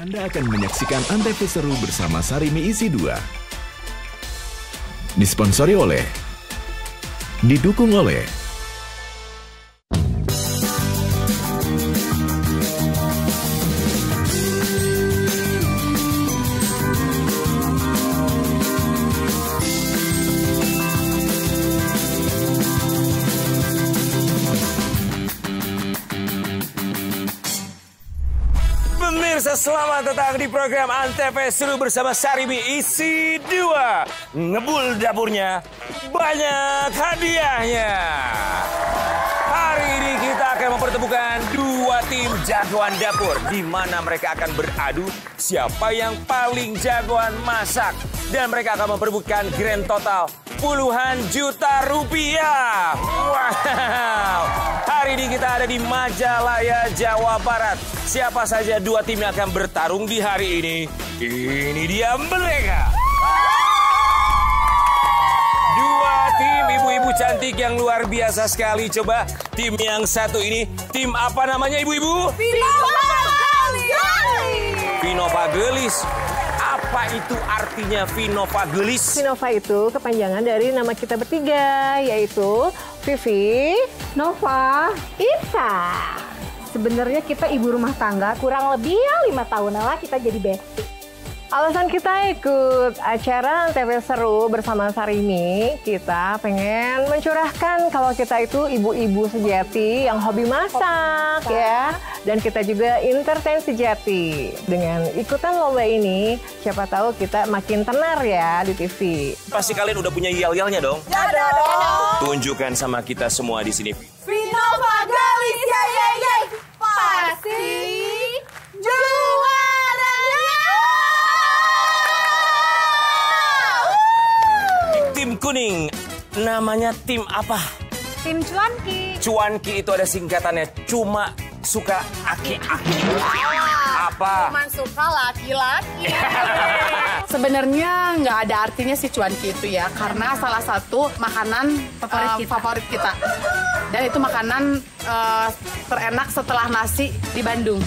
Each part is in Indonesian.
Anda akan menyaksikan Antv Seru bersama Sarimi Isi 2. Disponsori oleh, didukung oleh Pemirsa, selamat datang di program Antv Seru bersama Sarimi Isi 2. Ngebul dapurnya, banyak hadiahnya. Hari ini kita akan mempertemukan dua tim jagoan dapur, di mana mereka akan beradu siapa yang paling jagoan masak. Dan mereka akan memperebutkan grand total puluhan juta rupiah. Wow. Hari ini kita ada di Majalaya, Jawa Barat. Siapa saja dua tim yang akan bertarung di hari ini? Ini dia mereka. Dua tim ibu-ibu cantik yang luar biasa sekali. Coba tim yang satu ini, tim apa namanya ibu-ibu? Vinova Gelis. Apa itu artinya Vinova Gelis? Vinova itu kepanjangan dari nama kita bertiga, yaitu Vivi, Nova, Isa. Sebenarnya kita ibu rumah tangga, kurang lebih ya 5 tahunan lah kita jadi bestie. Alasan kita ikut acara Antv Seru bersama Sarimi, kita pengen mencurahkan kalau kita itu ibu-ibu sejati yang hobi masak ya. Dan kita juga entertain sejati. Dengan ikutan lomba ini, siapa tahu kita makin tenar ya di TV. Pasti kalian udah punya yel-yelnya dong? Ya dong. Tunjukkan sama kita semua di sini. Vinova Gelis, ye. Pasti juaranya. Tim kuning, namanya tim apa? Tim Cuanki. Cuanki itu ada singkatannya, cuma suka aki-aki. Apa? Cuma suka laki-laki. Sebenarnya nggak ada artinya si cuanki itu ya, karena salah satu makanan favorit kita. Dan itu makanan terenak setelah nasi di Bandung.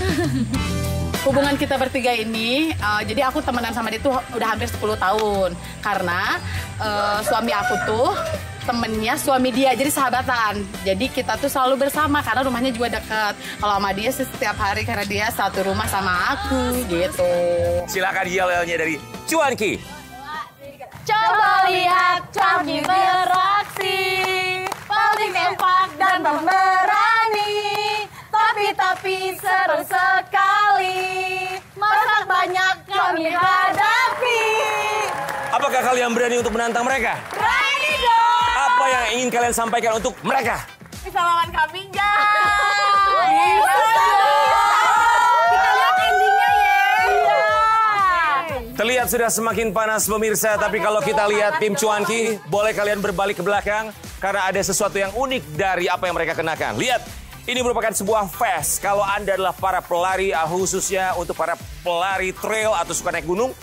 Hubungan kita bertiga ini, jadi aku temenan sama dia tuh udah hampir 10 tahun. Karena suami aku tuh temennya suami dia, jadi sahabatan. Jadi kita tuh selalu bersama karena rumahnya juga dekat. Kalau sama dia setiap hari karena dia satu rumah sama aku gitu. Silakan yel-yelnya dari Cuanki. Coba lihat Cuanki beraksi, paling empak dan pemberani. Tapi seru sekali, masak banyak kami hadapi. Apakah kalian berani untuk menantang mereka? Berani dong! Apa yang ingin kalian sampaikan untuk mereka? Bisa lawan kami nggak? Bisa dong! Kita lihat endingnya ya! Iya! Terlihat sudah semakin panas pemirsa, tapi kalau kita lihat tim Cuanki, boleh kalian berbalik ke belakang, karena ada sesuatu yang unik dari apa yang mereka kenakan. Lihat, ini merupakan sebuah vest. Kalau Anda adalah para pelari, khususnya untuk para pelari trail atau suka naik gunung,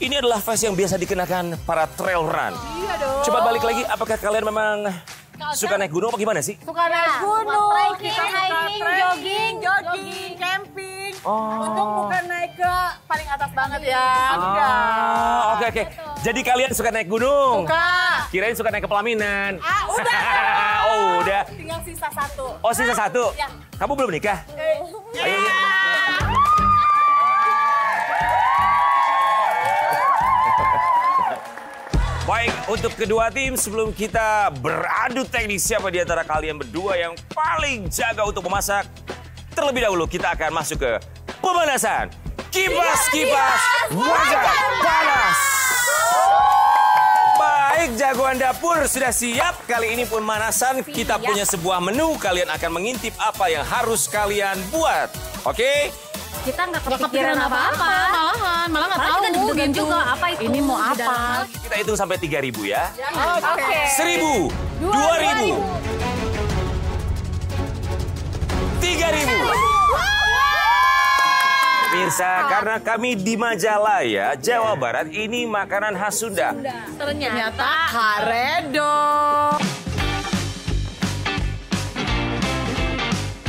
ini adalah vest yang biasa dikenakan para trail run. Iya dong! Coba balik lagi, apakah kalian memang suka naik gunung apa gimana sih? Suka naik gunung, Kita hiking, jogging, camping. Untung bukan naik ke paling atas banget ya. Oke. Jadi kalian suka naik gunung? Suka. Kirain suka naik ke pelaminan. Udah. Oh, udah. Tinggal sisa satu. Oh, sisa satu? Ya. Kamu belum nikah? Ayo. Baik, untuk kedua tim sebelum kita beradu teknis siapa di antara kalian berdua yang paling jaga untuk memasak, terlebih dahulu kita akan masuk ke pemanasan. Kipas-kipas wajah panas. Baik, jagoan dapur sudah siap. Kali ini pemanasan kita punya sebuah menu. Kalian akan mengintip apa yang harus kalian buat. Oke? Kita nggak kepikiran apa-apa. Malah nggak tahu. Kita deg-degan juga apa itu. Ini mau apa? Kita hitung sampai 3.000 ya. Oke. 1.000, 2.000, 3.000. Pemirsa, karena kami di Majalaya, Jawa Barat, ini makanan khas Sunda. Ternyata karedo.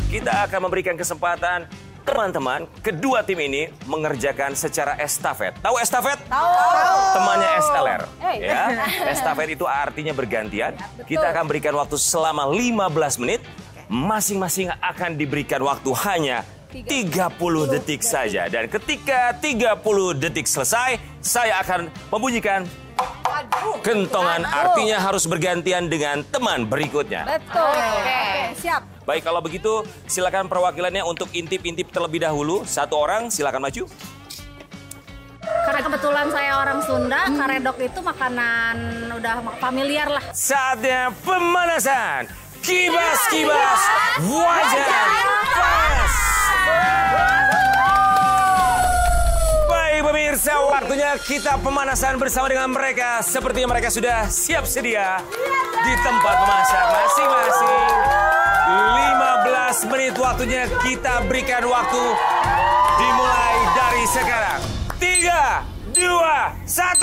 Kita akan memberikan kesempatan teman-teman, kedua tim ini mengerjakan secara estafet. Tahu estafet? Tahu. Temannya SLR. Ya. Estafet itu artinya bergantian. Kita akan berikan waktu selama 15 menit. Masing-masing akan diberikan waktu hanya 30 detik saja. Dan ketika 30 detik selesai, saya akan membunyikan kentongan, artinya harus bergantian dengan teman berikutnya. Betul. Oke, siap. Baik, kalau begitu silakan perwakilannya untuk intip-intip terlebih dahulu. Satu orang, silakan maju. Karena kebetulan saya orang Sunda, karedok itu makanan udah familiar lah. Saatnya pemanasan. Kibas-kibas wajan panas. Baik pemirsa, waktunya kita pemanasan bersama dengan mereka. Sepertinya mereka sudah siap sedia di tempat memasak masing-masing. 15 menit waktunya, kita berikan waktu dimulai dari sekarang. 3, 2, 1.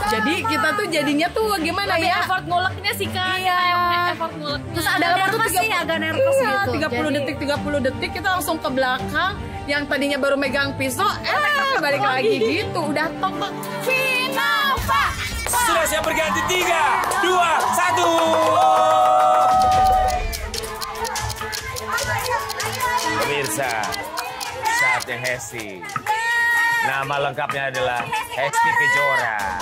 Jadi kita tuh jadinya tuh gimana ya? Effort nguleknya sih kan. Iya. Effort ngulek. Terus Ada nervous sih, agak nervous iya, gitu. 30 detik kita langsung ke belakang. Yang tadinya baru megang pisau, balik lagi gitu. Udah tok. Vinova. Sudah siap berganti. 3, 2, 1. Pemirsa, saatnya Hesti. Nama lengkapnya adalah Hesti Kejora.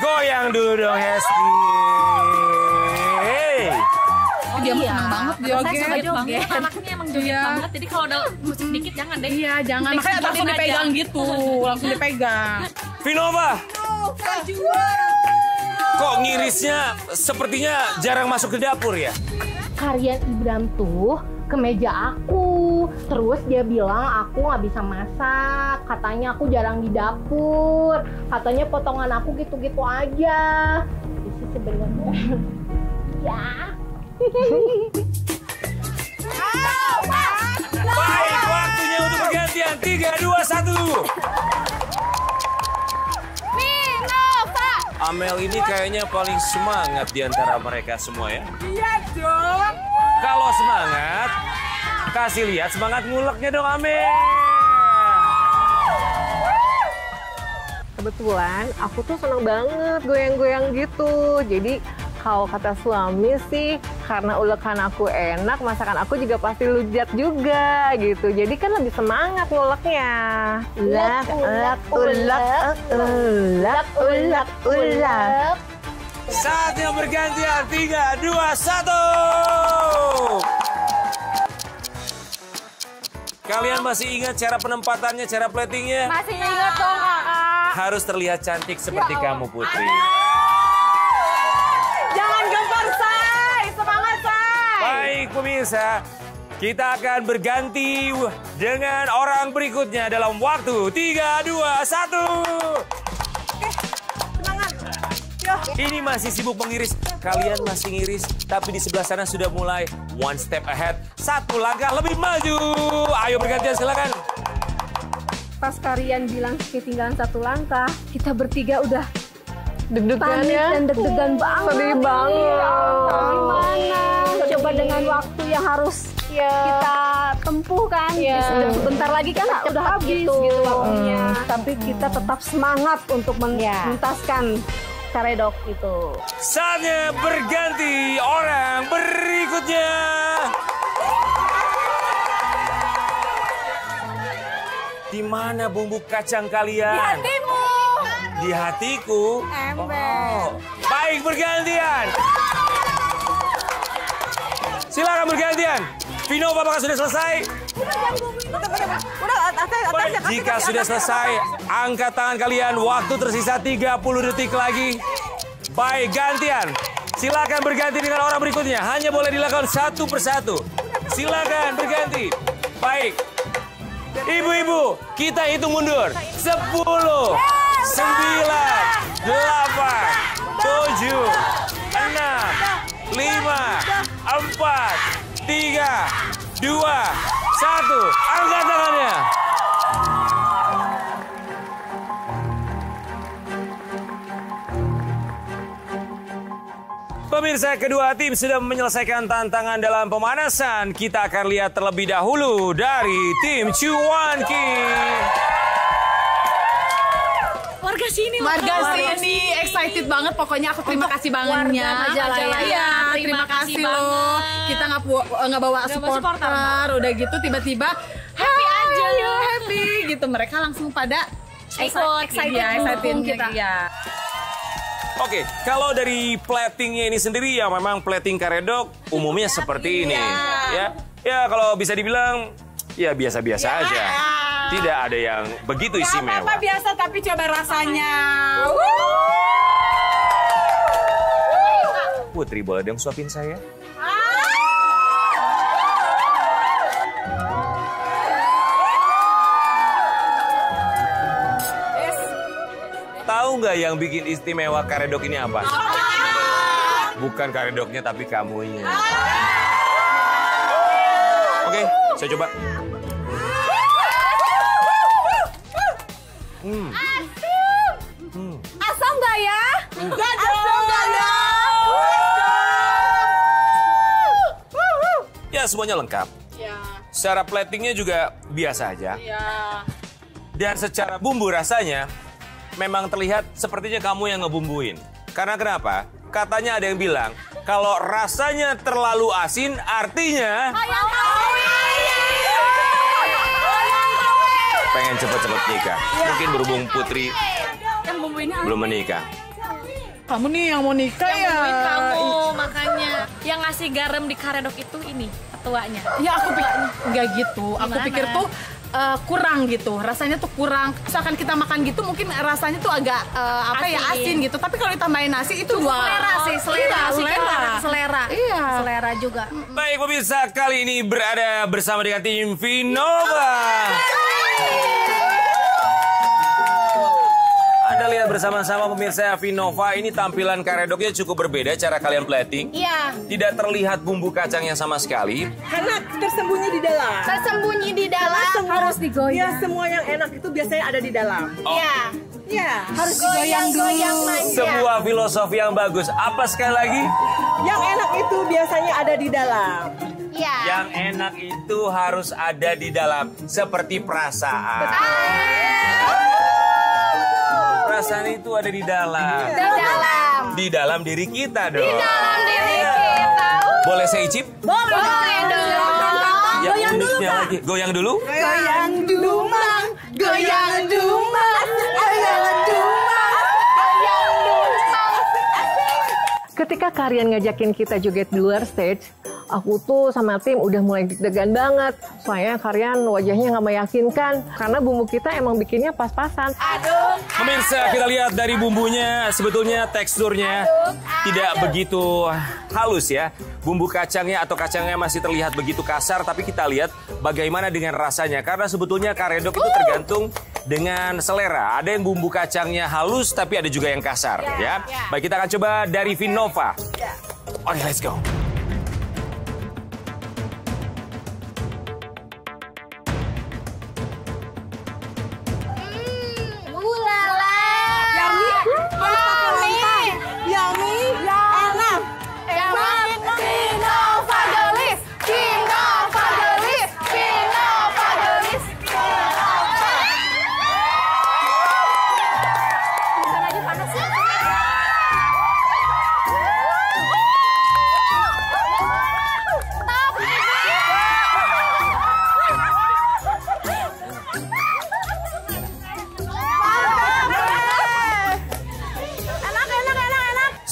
Goyang dulu dong Hesti. Hey. Dia senang banget joget. Saya suka joget. Anaknya emang joget banget. Jadi kalau ada musik dikit jangan deh. Iya, jangan. Makanya langsung dipegang gitu. Langsung dipegang. Vinova. Kok ngirisnya sepertinya jarang masuk ke dapur ya? Harian Ibram tuh ke meja aku. Terus dia bilang aku nggak bisa masak. Katanya aku jarang di dapur. Katanya potongan aku gitu-gitu aja. Itu sebenarnya. Ya. Baik, waktunya untuk bergantian. 3, 2, 1. Amel ini kayaknya paling semangat di antara mereka semua ya. Iya dong. Kalau semangat, kasih lihat semangat nguleknya dong Amel. Kebetulan aku tuh seneng banget goyang-goyang gitu. Jadi kalau kata suami sih, karena ulekan aku enak, masakan aku juga pasti lujat juga gitu. Jadi kan lebih semangat nguleknya. Ulek, ulek. Saatnya bergantian. 3, 2, 1. Kalian masih ingat cara penempatannya, cara platingnya? Masih ingat dong kakak. Harus terlihat cantik seperti kamu Putri. Jangan gempar, Say. Semangat, Say. Baik pemirsa, kita akan berganti dengan orang berikutnya dalam waktu 3, 2, 1. Semangat. Yo. Ini masih sibuk mengiris. Kalian masih ngiris, tapi di sebelah sana sudah mulai one step ahead. 1 langkah lebih maju. Ayo bergantian silakan. Pas kalian bilang ketinggalan 1 langkah, kita bertiga udah Deg-degan panik ya. dan deg-degan banget. Sedih banget. Gimana? Coba dengan waktu yang harus kita tempuh kan. Sebentar lagi kan udah habis gitu waktunya. Tapi kita tetap semangat untuk menuntaskan karedok itu. Saatnya berganti orang berikutnya. Di mana bumbu kacang kalian? Di hatimu. Di hatiku. Oh. Baik, bergantian. Silakan bergantian. Vinova, apakah sudah selesai? Udah, atas. Jika sudah selesai, angkat tangan kalian. Waktu tersisa 30 detik lagi. Baik, gantian. Silakan berganti dengan orang berikutnya. Hanya boleh dilakukan satu persatu. Silakan berganti. Baik. Ibu-ibu, kita hitung mundur. 10, 9, 8, 7, 6, 5, 4, 3, 2, 1. Angkat tangannya. Pemirsa, kedua tim sudah menyelesaikan tantangan dalam pemanasan. Kita akan lihat terlebih dahulu dari tim Cuanki. Warga sini excited banget, pokoknya aku terima kasih bangetnya. Iya, terima kasih loh. Kita nggak bawa supporter, udah gitu tiba-tiba happy aja, happy gitu. Mereka langsung pada excited kita. Iya. Oke, kalau dari platingnya ini sendiri ya memang plating karedok umumnya seperti ini. Ya kalau bisa dibilang ya biasa-biasa aja. Tidak ada yang begitu istimewa. Apa biasa tapi coba rasanya. Putri, boleh dong suapin saya? Tahu nggak yang bikin istimewa karedok ini apa? Bukan karedoknya tapi kamunya. Oke, saya coba. Asam nggak ya? Enggak dong. Ya semuanya lengkap. Secara platingnya juga biasa aja. Dan secara bumbu rasanya memang terlihat sepertinya kamu yang ngebumbuin. Karena kenapa? Katanya ada yang bilang kalau rasanya terlalu asin artinya pengen cepet-cepet nikah. Mungkin berhubung Putri belum menikah. Kamu nih yang mau nikah ya? Kamu makanya yang ngasih garam di karedok itu ini ketuanya. Ya aku pikir nggak gitu. Aku Gimana? pikir tuh kurang gitu. Rasanya tuh kurang. Misalkan kita makan gitu mungkin rasanya tuh agak asin gitu. Tapi kalau ditambahin nasi itu Selera sih, selera. Iya. Selera juga. Baik pemirsa, kali ini berada bersama dengan tim Vinova. Anda lihat bersama-sama pemirsa Vinova, ini tampilan karedoknya cukup berbeda cara kalian plating. Iya. Tidak terlihat bumbu kacangnya sama sekali. Karena tersembunyi di dalam. Tersembunyi di dalam. Harus digoyang. Ya, semua yang enak itu biasanya ada di dalam. Iya. Ya. Harus goyang-goyang manja. Sebuah filosofi yang bagus. Apa sekali lagi? Yang enak itu biasanya ada di dalam. Iya. Yang enak itu harus ada di dalam. Seperti perasaan. Perasaan itu ada di dalam. Di dalam. Di dalam diri kita dong. Di dalam diri kita. Boleh saya icip? Boleh dong. Yang uniknya lagi. Goyang dulu. Goyang dumang, goyang dumang, goyang dumang. Ketika Karian ngajakin kita joget di luar stage, aku tuh sama tim udah mulai deg-degan banget. Soalnya Karian wajahnya nggak meyakinkan, karena bumbu kita emang bikinnya pas-pasan. Pemirsa, kita lihat dari bumbunya, sebetulnya teksturnya tidak begitu halus ya. Bumbu kacangnya atau kacangnya masih terlihat begitu kasar, tapi kita lihat bagaimana dengan rasanya. Karena sebetulnya karedok itu tergantung dengan selera. Ada yang bumbu kacangnya halus, tapi ada juga yang kasar ya. Baik, kita akan coba dari Vinova. Oke, let's go.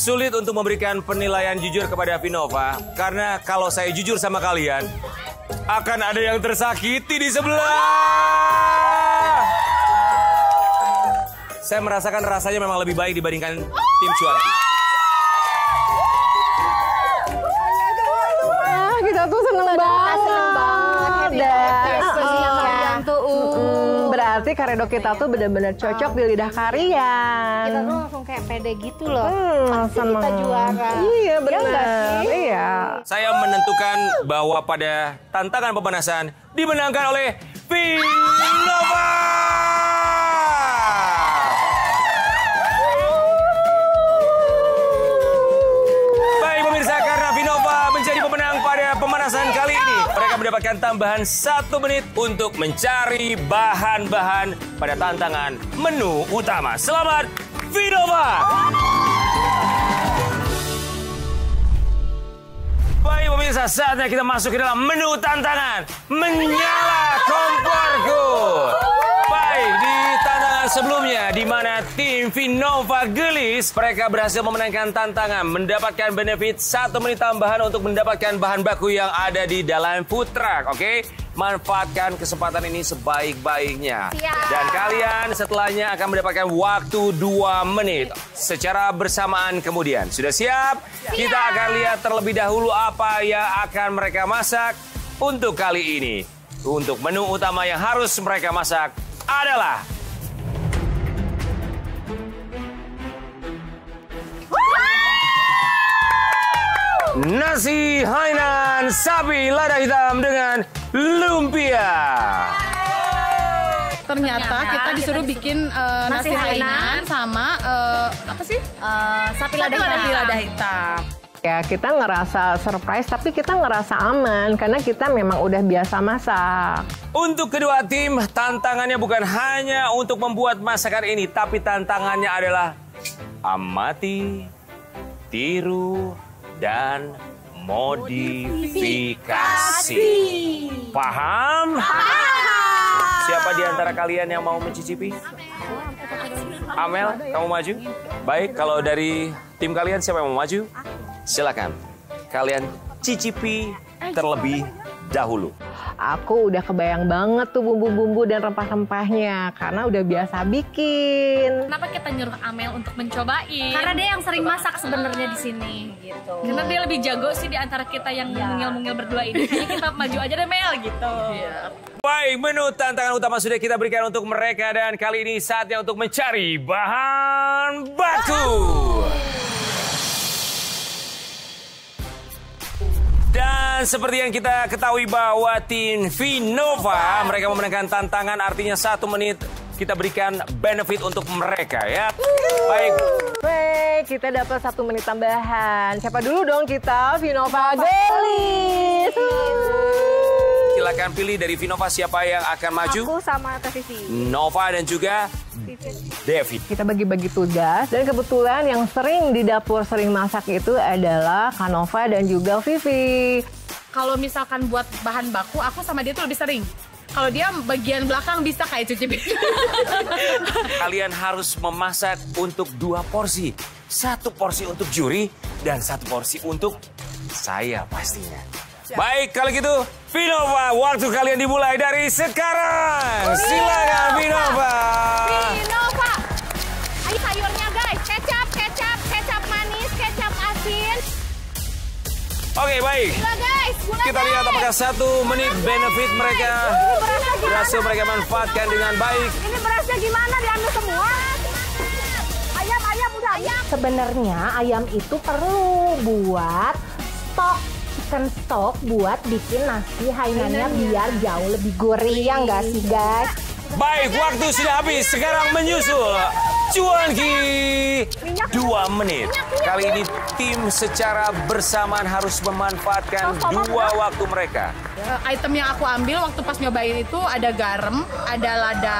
Sulit untuk memberikan penilaian jujur kepada Vinova, karena kalau saya jujur sama kalian, akan ada yang tersakiti di sebelah. Saya merasakan rasanya memang lebih baik dibandingkan tim Cuanki. Kita tuh seneng banget. Berarti karedok kita tuh benar-benar cocok di lidah Karian. Kita tuh langsung kayak pede gitu loh. Pasti seneng. kita juara. Iya benar. nggak sih? Iya. Saya menentukan bahwa pada tantangan pemanasan dimenangkan oleh Vinova. mendapatkan tambahan 1 menit untuk mencari bahan-bahan pada tantangan menu utama. Selamat, Vinova! Baik pemirsa, saatnya kita masuk ke dalam menu tantangan. Menyala komporku. Baik, di tantangan sebelumnya, di mana tim Vinova Gelis, mereka berhasil memenangkan tantangan, mendapatkan benefit 1 menit tambahan untuk mendapatkan bahan baku yang ada di dalam food truck. Oke? Manfaatkan kesempatan ini sebaik-baiknya. Dan kalian setelahnya akan mendapatkan waktu 2 menit secara bersamaan kemudian. Sudah siap? Kita akan lihat terlebih dahulu apa yang akan mereka masak untuk kali ini. Untuk menu utama yang harus mereka masak adalah nasi Hainan sapi lada hitam dengan lumpia. Ternyata kita disuruh bikin nasi Hainan sama apa sih? Sapi lada hitam. Ya, kita ngerasa surprise, tapi kita ngerasa aman karena kita memang udah biasa masak. Untuk kedua tim, tantangannya bukan hanya untuk membuat masakan ini, tapi tantangannya adalah amati, tiru, dan modifikasi. Paham? Siapa di antara kalian yang mau mencicipi? Amel, kamu maju? Baik, kalau dari tim kalian siapa yang mau maju? Silakan, kalian cicipi terlebih dahulu. Aku udah kebayang banget tuh bumbu-bumbu dan rempah-rempahnya karena udah biasa bikin. Kenapa kita nyuruh Amel untuk mencobain? Karena dia yang sering masak sebenarnya di sini gitu. Karena dia lebih jago sih di antara kita yang mungil-mungil berdua ini. Kayaknya kita maju aja deh Mel gitu. Baik, menu tantangan utama sudah kita berikan untuk mereka dan kali ini saatnya untuk mencari bahan baku. Dan seperti yang kita ketahui bahwa tim Vinova mereka memenangkan tantangan, artinya 1 menit kita berikan benefit untuk mereka ya. Baik. Baik, kita dapat 1 menit tambahan. Siapa dulu dong kita? Vinova Gelis. Silakan pilih dari Vinova siapa yang akan maju. Aku sama Teh Vivi. Nova dan juga David. Kita bagi-bagi tugas dan kebetulan yang sering di dapur sering masak itu adalah Kanova dan juga Vivi. Kalau misalkan buat bahan baku, aku sama dia tuh lebih sering. Kalau dia bagian belakang bisa kayak cuci piring. Kalian harus memasak untuk 2 porsi. 1 porsi untuk juri dan 1 porsi untuk saya pastinya. Baik, kalau gitu Vinova, waktu kalian dimulai dari sekarang. Silakan Vinova. Vinova. Ayo sayurnya guys, kecap manis, kecap asin. Oke, baik. Gula guys, gula Kita lihat apakah 1 menit benefit mereka berhasil mereka manfaatkan dengan baik. Ini berasnya gimana, diambil semua? Ayam udah ayam. Sebenarnya ayam itu perlu buat chicken stock buat bikin nasi Hainannya biar jauh lebih gurih, ya nggak sih guys? Baik, waktu sudah habis. Sekarang menyusul Cuanki 2 menit. Kali ini tim secara bersamaan harus memanfaatkan 2 waktu mereka. Item yang aku ambil waktu pas nyobain itu ada garam, ada lada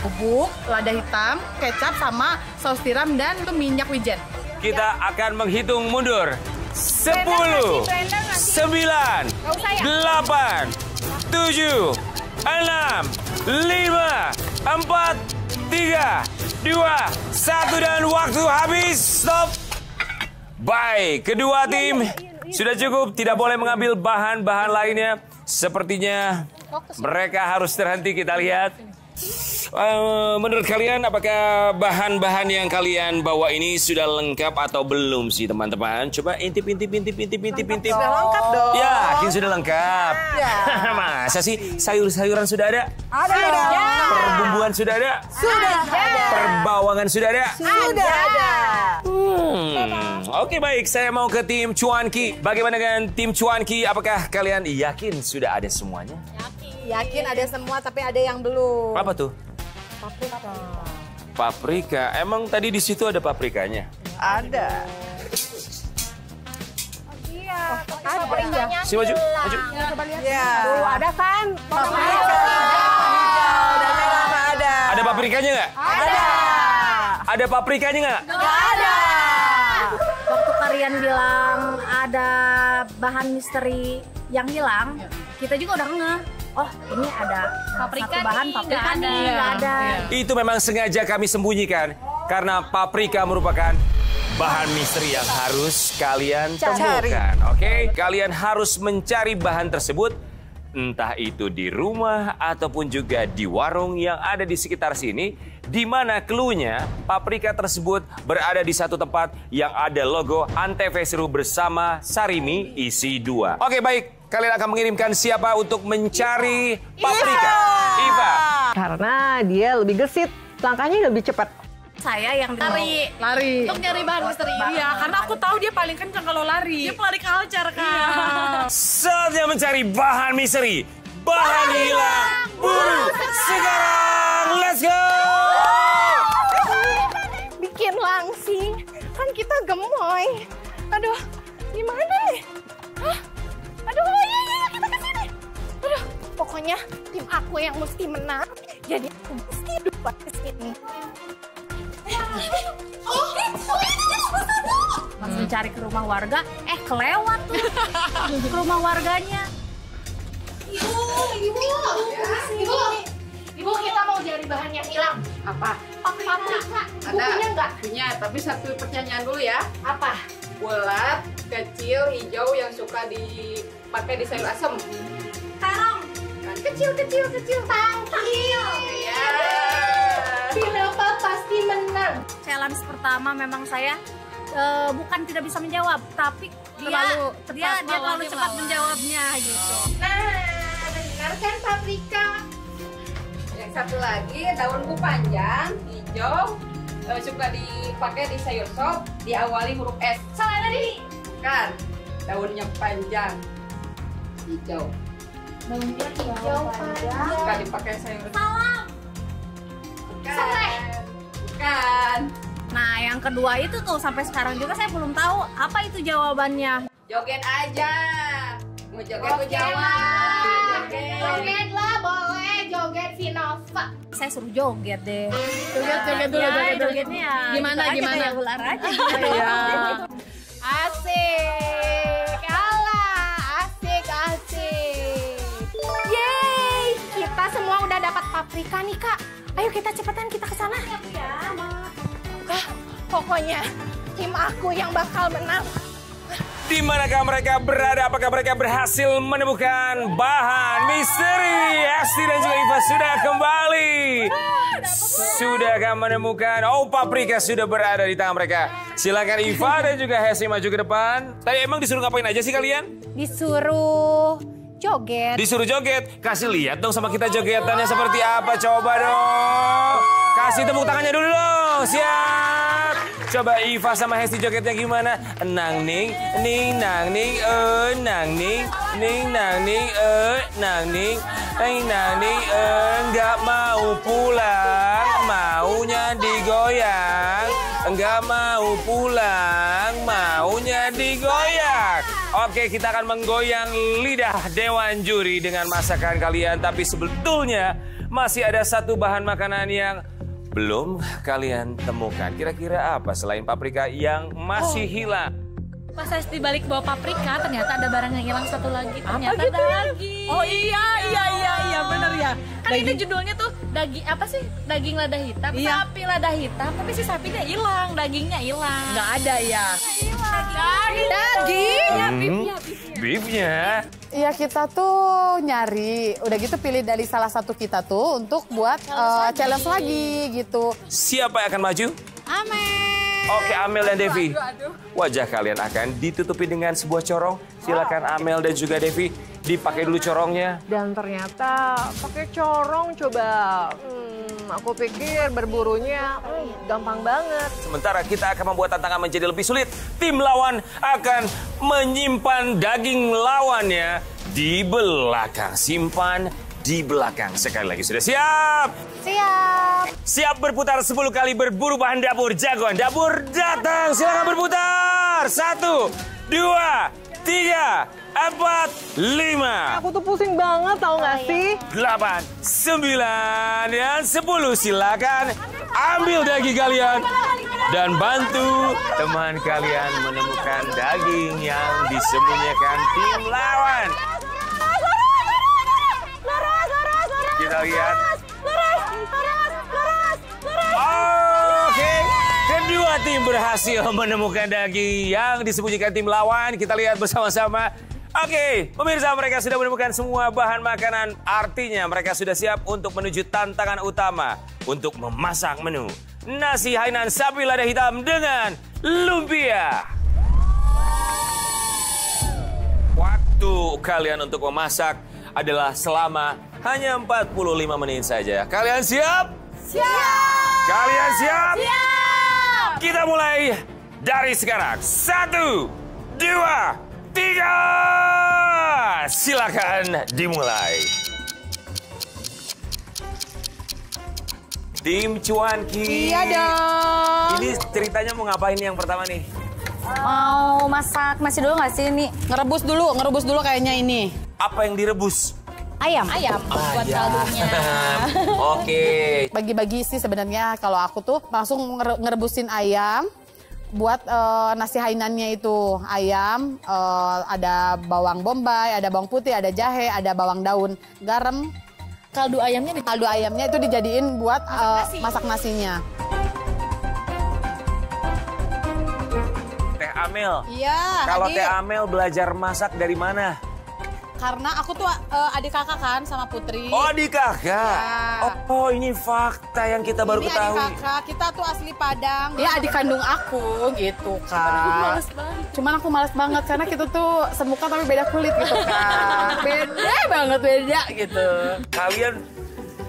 bubuk, lada hitam, kecap, sama saus tiram, dan itu minyak wijen. Kita akan menghitung mundur. 10, 9, 8, 7, 6, 5, 4, 3, 2, 1 dan waktu habis. Stop. Baik, kedua tim sudah cukup, tidak boleh mengambil bahan-bahan lainnya. Sepertinya mereka harus terhenti, kita lihat. Menurut kalian apakah bahan-bahan yang kalian bawa ini sudah lengkap atau belum sih teman-teman? Coba intip. Sudah lengkap dong. Yakin sudah lengkap? Ya. Masa sih sayur-sayuran sudah ada? Ada. Perbumbuan sudah ada? Sudah ada. Perbawangan sudah ada? Sudah ada. Oke, baik, saya mau ke tim Cuanki. Bagaimana dengan tim Cuanki? Apakah kalian yakin sudah ada semuanya? Yakin ada semua, tapi ada yang belum. Apa tuh? Paprika. Emang tadi di situ ada paprikanya? Ada. Iya, Ada. Si maju. coba lihat. Ya. Tuh, ada kan? Paprika. Hijau dan merah mah ada. Ada paprikanya nggak? Ada. Ada paprikanya nggak? Ada. Waktu kalian bilang ada bahan misteri yang hilang, kita juga udah ngeh. Oh, ini ada Paprika satu bahan nih, paprika nggak nih, ada. nggak ada. Itu memang sengaja kami sembunyikan karena paprika merupakan bahan misteri yang harus kalian temukan. Oke, kalian harus mencari bahan tersebut entah itu di rumah ataupun juga di warung yang ada di sekitar sini, di mana cluenya paprika tersebut berada di satu tempat yang ada logo Antv Seru bersama Sarimi isi 2. Oke, baik. Kalian akan mengirimkan siapa untuk mencari paprika? Iva. Karena dia lebih gesit, langkahnya lebih cepat. Saya yang Lari. Untuk nyari bahan misteri. Iya, karena aku tahu dia paling kencang kalau lari. Dia pelari culture kan. Saatnya mencari bahan misteri. Bahan hilang buru. Sekarang, let's go! Bikin langsing, kan kita gemoy. Aduh, gimana nih? Hah? Aduh, iya, kita ke sini. Aduh, pokoknya tim aku yang mesti menang. Jadi aku mesti dapat ke sini. pas mencari ke rumah warga, kelewat tuh ke rumah warganya. Ibu, kita mau cari bahan yang hilang. Apa? Paprika. Ibu Ada. punya nggak? Punya, tapi satu pertanyaan dulu ya. Apa? Bulat, kecil, hijau yang suka dipakai di sayur asem. Terong. Kan kecil. Tangkil. Ya. Kenapa pasti menang? Challenge pertama memang saya bukan tidak bisa menjawab, tapi dia terlalu cepat menjawabnya gitu. Nah, benar kan Paprika? Yang satu lagi daun bu panjang, hijau, suka dipakai di sayur sop, diawali huruf S. Salah tadi. Kan, daunnya panjang, hijau, Daunnya hijau panjang. suka dipakai sayur. Salah. Bukan. Nah, yang kedua itu tuh sampai sekarang juga saya belum tahu apa itu jawabannya. Joget aja. Mau joget Oke jawab. lah. Joget lah, boleh. Joget Vinova. Saya suruh joget deh. Joget dulu, Ya, joget dulu. jogetnya ya. Gimana, gitu aja gimana? kayak ular aja. Iya. Asik. Alah, asik. Yeay, kita semua udah dapat paprika nih, Kak. Ayo kita cepetan kita ke sana. Pokoknya tim aku yang bakal menang. Di manakah mereka berada? Apakah mereka berhasil menemukan bahan misteri? Esti dan juga Iva sudah kembali. Sudahkah menemukan? Oh, paprika sudah berada di tangan mereka. Silakan Iva dan juga Hesti maju ke depan. Tadi emang disuruh ngapain aja sih kalian? Disuruh joget. Disuruh joget. Kasih lihat dong sama kita jogetannya seperti apa. Coba dong. Kasih tepuk tangannya dulu dong. Siap. Coba Iva sama Hesti jogetnya gimana? Nang ning, ning nang ning, nang ning, nang ning, nang ning, nang ning, enggak mau pulang, maunya digoyang, enggak mau pulang, maunya digoyang. Oke, kita akan menggoyang lidah Dewan Juri dengan masakan kalian, tapi sebetulnya masih ada satu bahan makanan yang belum kalian temukan. Kira-kira apa selain paprika yang masih hilang? Pas saya di balik bawa paprika, ternyata ada barang yang hilang satu lagi. Ternyata gitu ya? daging. Oh iya bener ya. Kan ini judulnya tuh daging apa sih? Daging lada hitam, Iya. sapi lada hitam, tapi si sapinya hilang, dagingnya hilang. Nggak ada ya. Beefnya. Iya, kita tuh nyari, udah gitu pilih dari salah satu kita tuh untuk buat challenge lagi gitu. Siapa yang akan maju? Oke, Amel dan Devi. Wajah kalian akan ditutupi dengan sebuah corong. Silakan Amel dan juga Devi dipakai dulu corongnya. Dan ternyata pakai corong coba. Aku pikir berburunya gampang banget. Sementara kita akan membuat tantangan menjadi lebih sulit. Tim lawan akan menyimpan daging lawannya di belakang. Simpan di belakang. Sekali lagi sudah siap? Siap. Siap berputar 10 kali berburu bahan dapur. Jagoan dapur datang. Silakan berputar. 1, 2, 3, 4, 5. Aku tuh pusing banget tau gak sih? 8, 9, dan 10. Silakan ambil daging kalian dan bantu teman kalian menemukan daging yang disembunyikan tim lawan. Kita lihat. Oke, kedua tim berhasil menemukan daging yang disembunyikan tim lawan. Kita lihat bersama-sama. Oke, pemirsa, mereka sudah menemukan semua bahan makanan. Artinya mereka sudah siap untuk menuju tantangan utama untuk memasak menu nasi Hainan sapi lada hitam dengan lumpia. Waktu kalian untuk memasak adalah selama hanya 45 menit saja. Kalian siap? Siap! Kalian siap? Siap! Kita mulai dari sekarang. 1, 2, 3, silakan dimulai. Tim Cuanki. Iya dong. Ini ceritanya mau ngapain nih yang pertama nih? Mau masak nasi dulu nggak sih ini? Ngerebus dulu kayaknya ini. Apa yang direbus? Ayam buat kaldunya. Oke. Bagi-bagi sih sebenarnya kalau aku tuh langsung ngerebusin ayam. Buat nasi Hainannya itu ayam, ada bawang bombay, ada bawang putih, ada jahe, ada bawang daun, garam. Kaldu ayamnya itu dijadiin buat masak nasinya. Teh Amel. Iya. Kalau Teh Amel belajar masak dari mana? Karena aku tuh adik kakak kan sama Putri. Oh, adik kakak. Ya. Oh, ini fakta yang kita baru Ini ketahui. adik kakak, kita tuh asli Padang. Dia adik kandung aku gitu kan. Cuman aku males banget karena kita tuh semuka tapi beda kulit gitu kan. Beda gitu. Kalian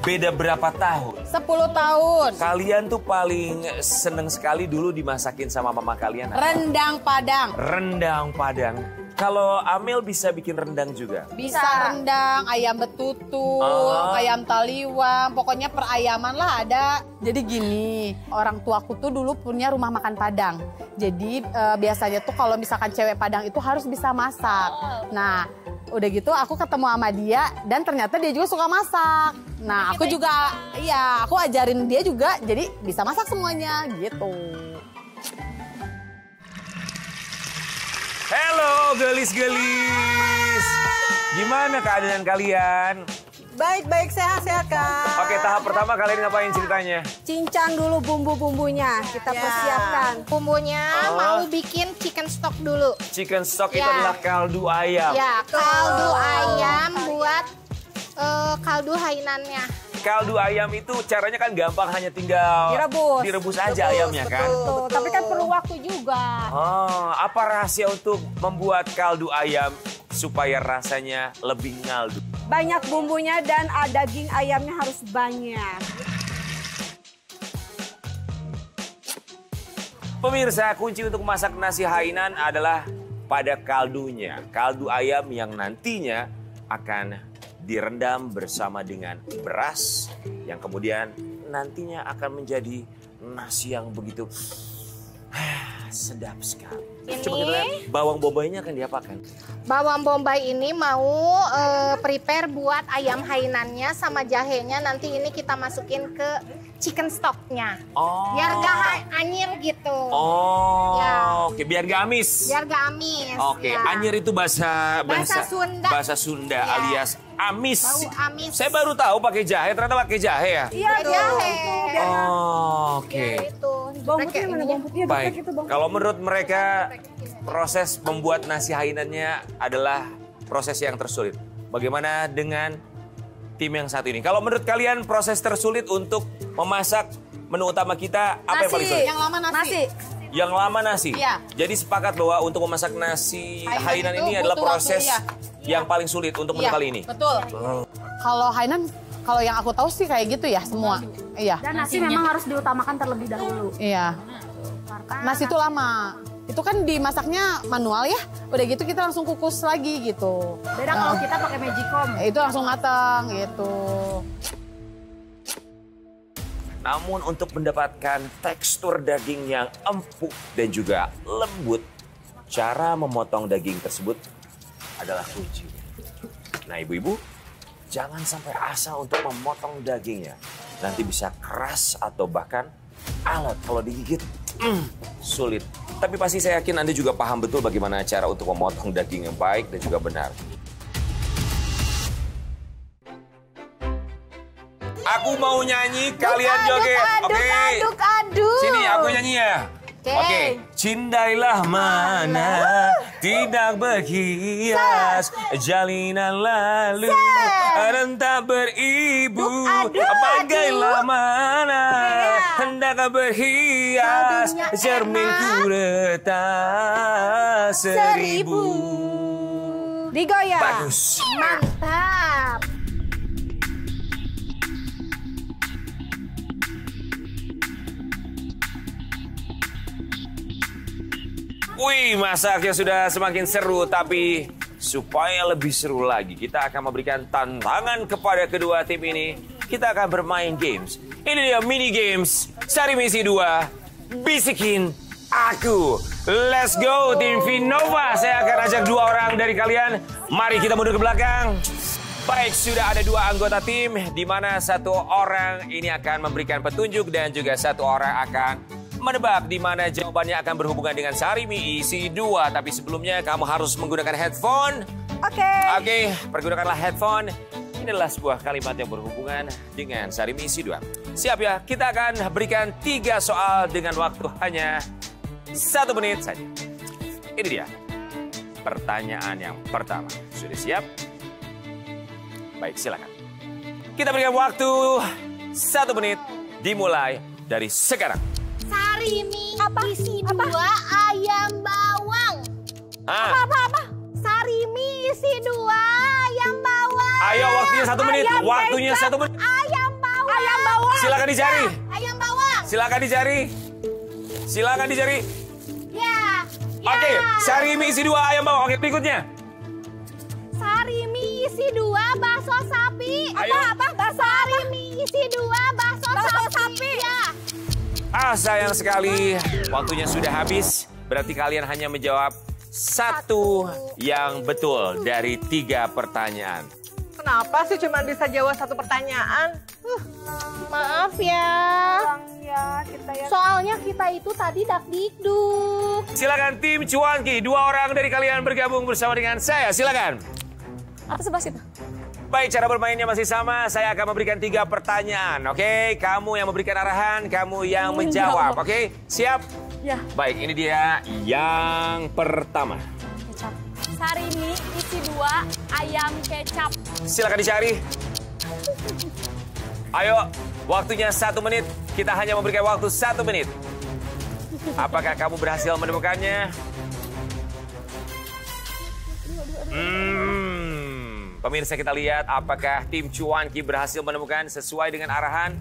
beda berapa tahun? 10 tahun. Kalian tuh paling seneng sekali dulu dimasakin sama mama kalian. Rendang Padang. Rendang Padang. Kalau Amel bisa bikin rendang juga? Bisa rendang, ayam betutu, ayam taliwang, pokoknya perayaman lah ada. Jadi gini, orang tuaku tuh dulu punya rumah makan Padang. Jadi biasanya tuh kalau misalkan cewek Padang itu harus bisa masak. Nah, udah gitu aku ketemu sama dia dan ternyata dia juga suka masak. Nah, aku juga, iya aku ajarin dia juga jadi bisa masak semuanya gitu. Halo gelis-gelis. Gimana keadaan kalian? Baik-baik, sehat-sehat Kak. Oke, tahap pertama kalian ngapain ceritanya? Cincang dulu bumbu-bumbunya, kita persiapkan. Bumbunya mau bikin chicken stock dulu. Chicken stock itu Ya. adalah kaldu ayam. Ya, kaldu ayam buat kaldu Hainannya. Kaldu ayam itu caranya kan gampang, hanya tinggal direbus aja ayamnya kan? Betul. Tapi kan perlu waktu juga. Oh, apa rahasia untuk membuat kaldu ayam supaya rasanya lebih ngaldu? Banyak bumbunya dan daging ayamnya harus banyak. Pemirsa, kunci untuk masak nasi Hainan adalah pada kaldunya. Kaldu ayam yang nantinya akan direndam bersama dengan beras yang kemudian nantinya akan menjadi nasi yang begitu sedap sekali. Coba kita lihat bawang bombaynya akan diapakan? Bawang bombay ini mau prepare buat ayam Hainannya sama jahenya. Nanti ini kita masukin ke chicken stocknya. Oh. Biar gak anyir gitu. Oh, Ya. oke, biar gak amis. Biar gak amis. Oke, ya. anyir itu bahasa Sunda. Bahasa Sunda Ya. alias amis. Bau amis. Saya baru tahu pakai jahe, ternyata pakai jahe ya. Iya, jahe. Oh, oke. Itu. Bawang putih mana bawang putih? Baik. Kalau menurut mereka proses membuat nasi Hainannya adalah proses yang tersulit. Bagaimana dengan tim yang satu ini? Kalau menurut kalian proses tersulit untuk memasak menu utama kita apa yang paling sulit? Yang lama nasi. Yang lama nasi. Iya. Jadi sepakat bahwa untuk memasak nasi Hainan itu ini adalah butuh waktu, proses iya. yang paling sulit untuk menu Iya, kali ini. betul. Kalau Hainan, kalau yang aku tahu sih kayak gitu ya semua. Iya. Dan nasi memang harus diutamakan terlebih dahulu. Iya. Nasi itu lama. Itu kan dimasaknya manual ya. Udah gitu kita langsung kukus lagi gitu. Beda kalau kita pakai magicom. Itu langsung matang gitu. Namun untuk mendapatkan tekstur daging yang empuk dan juga lembut, cara memotong daging tersebut adalah kunci. Nah ibu-ibu, jangan sampai asal untuk memotong dagingnya. Nanti bisa keras atau bahkan alat kalau digigit. Sulit. Tapi pasti saya yakin Anda juga paham betul bagaimana cara untuk memotong daging yang baik dan juga benar. Aku mau nyanyi, kalian joget. Oke. Aduk. Sini aku nyanyi ya. Oke. Cindailah mana tidak berhias, jalinan lalu rentak beribu. Bagailah mana hendak berhias, cerminku retak seribu. Digoyang. Bagus. Mantap. Wih, masaknya sudah semakin seru, tapi supaya lebih seru lagi, kita akan memberikan tantangan kepada kedua tim ini. Kita akan bermain games. Ini dia mini games Sarimi Isi 2, Bisikin Aku. Let's go, tim Vinova. Saya akan ajak dua orang dari kalian. Mari kita mundur ke belakang. Baik, sudah ada dua anggota tim, di mana satu orang ini akan memberikan petunjuk dan juga satu orang akan menebak di mana jawabannya akan berhubungan dengan Sarimi Isi 2. Tapi sebelumnya kamu harus menggunakan headphone. Oke, pergunakanlah headphone. Ini adalah sebuah kalimat yang berhubungan dengan Sarimi Isi 2. Siap ya? Kita akan berikan 3 soal dengan waktu hanya 1 menit saja. Ini dia pertanyaan yang pertama. Sudah siap? Baik, silakan. Kita berikan waktu 1 menit dimulai dari sekarang. Sarimi isi 2 ayam bawang. Apa? Sarimi isi 2 ayam bawang. Ayo, waktunya 1 menit. Waktunya 1 menit. Ayam bawang. Silakan dicari. Ayam bawang. Silakan dicari. Ya. Oke, Sarimi Isi 2 ayam bawang. Oke, berikutnya. Sarimi isi 2 bakso sapi. Ayo. Sarimi isi 2 bakso sapi. Ya. Sayang sekali, waktunya sudah habis. Berarti kalian hanya menjawab satu yang betul dari 3 pertanyaan. Kenapa sih cuma bisa jawab 1 pertanyaan? Maaf ya. Soalnya kita itu tadi dakdikduk. Silakan tim Cuanki, 2 orang dari kalian bergabung bersama dengan saya. Silakan. Apa sebelah situ? Baik, cara bermainnya masih sama. Saya akan memberikan 3 pertanyaan. Oke, kamu yang memberikan arahan, kamu yang menjawab. Oke, siap? Ya. Baik, ini dia yang pertama. Kecap. Sarimi isi 2 ayam kecap. Silakan dicari. Ayo, waktunya 1 menit. Kita hanya memberikan waktu 1 menit. Apakah kamu berhasil menemukannya? Pemirsa, kita lihat apakah tim Cuanki berhasil menemukan sesuai dengan arahan.